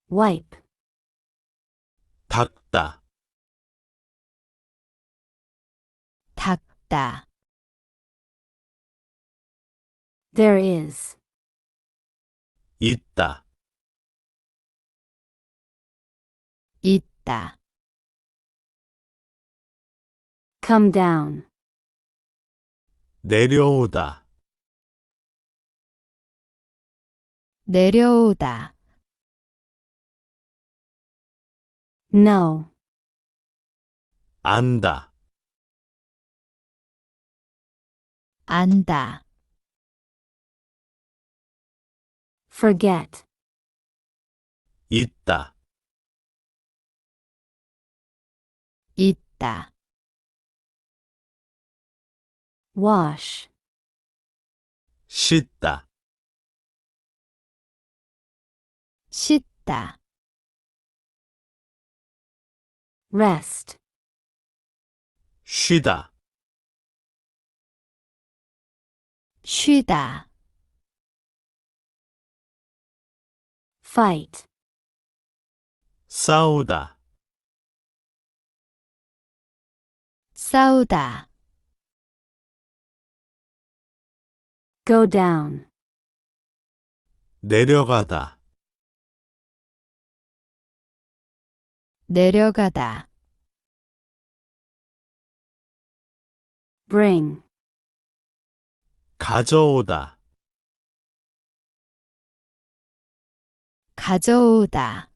wipe, 닦다, 닦다. there is, 있다, 있다. come down, 내려오다, 내려오다. know, 안다, 안다. forget, 있다, 있다. wash, 씻다, 씻다. rest, 쉬다, 쉬다. fight, 싸우다, 싸우다. go down, 내려가다, 내려가다. bring, 가져오다, 가져오다.